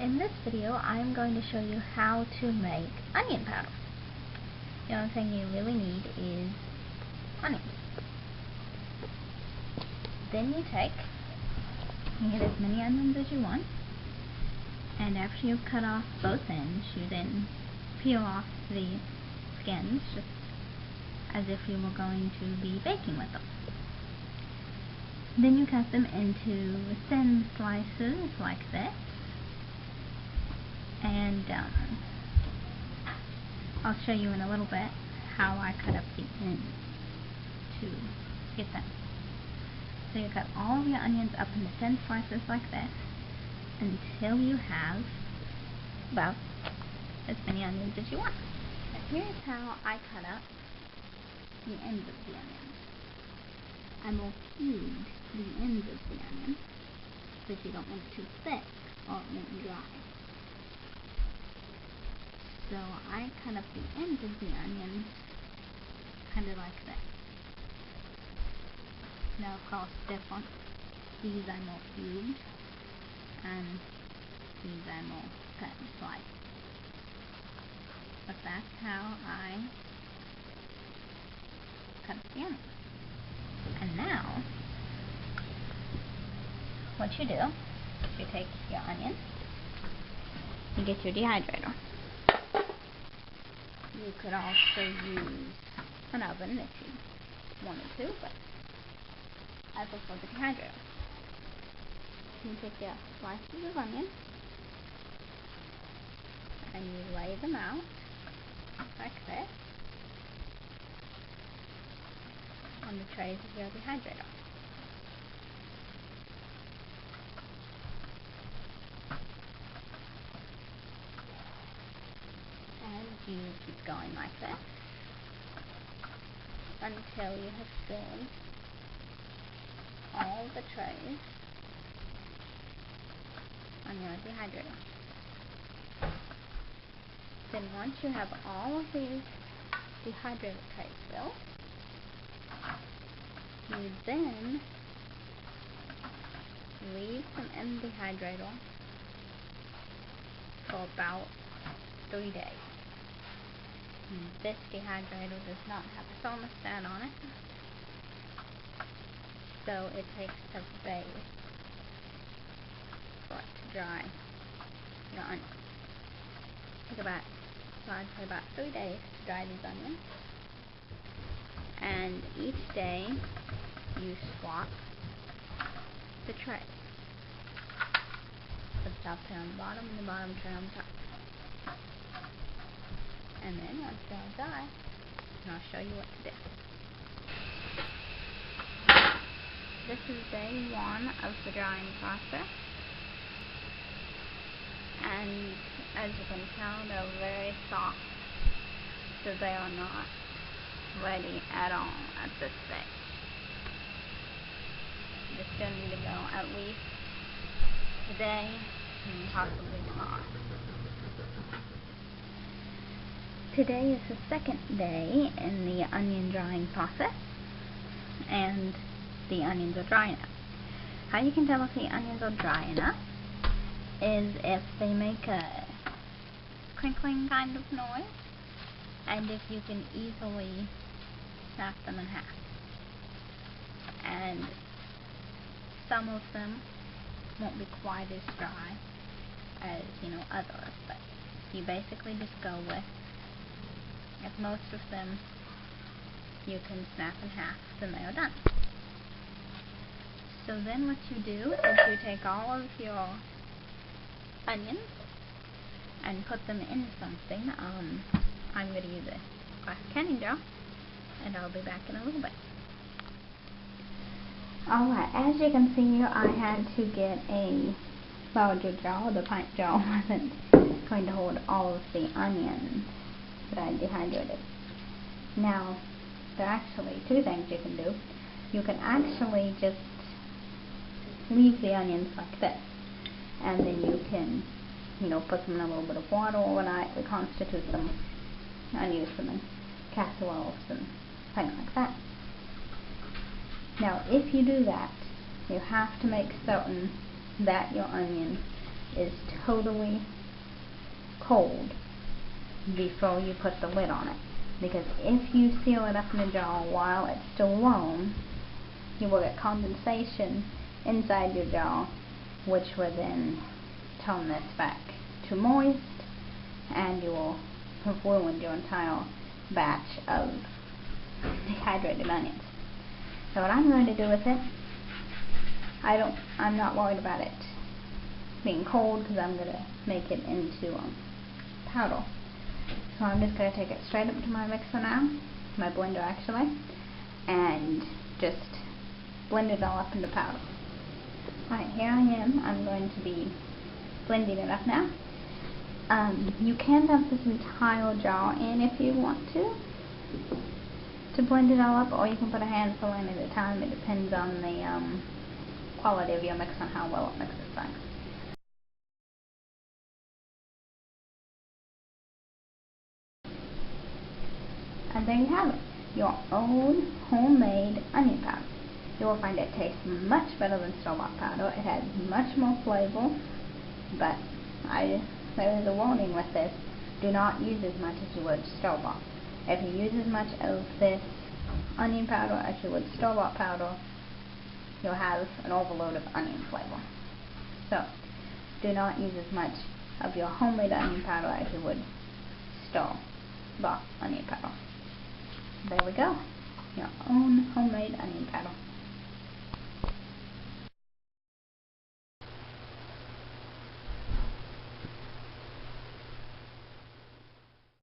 In this video, I'm going to show you how to make onion powder. The only thing you really need is onions. Then you get as many onions as you want, and after you've cut off both ends, you then peel off the skins, just as if you were going to be baking with them. Then you cut them into thin slices like this. And I'll show you in a little bit how I cut up the ends to get them. So you cut all of your onions up into thin slices like this until you have about as many onions as you want. Now here's how I cut up the ends of the onions. I will feed the ends of the onion because you don't want it too thick or it won't dry. So I cut up the ends of the onion kind of like this. Now of course different. These I will cube and these I will cut and slice. But that's how I cut up the onion. And now what you do is you take your onion, you get your dehydrator. You could also use an oven if you wanted to, but I prefer the dehydrator. You take your slices of onion and you lay them out like this on the trays of your dehydrator. You keep going like this until you have filled all the trays on your dehydrator. Then once you have all of these dehydrator trays filled, you then leave them in the dehydrator for about 3 days. This dehydrator does not have a thermostat on it, so it takes several days for it to dry your onions. I'd say about 3 days to dry these onions, and each day you swap the tray. Put the top tray on the bottom and the bottom tray on the top. And then once they're all dry, I'll show you what to do. This is day 1 of the drying process. And as you can tell, they're very soft. So they are not ready at all at this stage. They still need to go at least today and possibly tomorrow. Today is the second day in the onion drying process, and the onions are dry enough. How you can tell if the onions are dry enough is if they make a crinkling kind of noise, and if you can easily snap them in half. And some of them won't be quite as dry as, others, but you basically just go with, if most of them you can snap in half, then they are done. So then what you do is you take all of your onions and put them in something. I'm going to use a glass canning jar, and I'll be back in a little bit. Alright, as you can see here, I had to get a larger jar. The pint jar wasn't going to hold all of the onions that I dehydrated. Now, there are actually 2 things you can do. You can actually just leave the onions like this, and then you can, put them in a little bit of water overnight, reconstitute them, and use them in casseroles and things like that. Now, if you do that, you have to make certain that your onions is totally cold before you put the lid on it. Because if you seal it up in the jar while it's still warm, you will get condensation inside your jar, which will then turn this back to moist, and you will have ruined your entire batch of dehydrated onions. So what I'm going to do with it, I'm not worried about it being cold, because I'm going to make it into powder. So I'm just going to take it straight up to my mixer now, my blender actually, and just blend it all up into powder. Alright, here I am. I'm going to be blending it up now. You can dump this entire jar in if you want to blend it all up, or you can put a handful in at a time. It depends on the quality of your mix and how well it mixes things. And there you have it, your own homemade onion powder. You will find it tastes much better than store-bought powder. It has much more flavor, but there is a warning with this: do not use as much as you would store-bought. If you use as much of this onion powder as you would store-bought powder, you'll have an overload of onion flavor. So, do not use as much of your homemade onion powder as you would store-bought onion powder. There we go, your own homemade onion powder.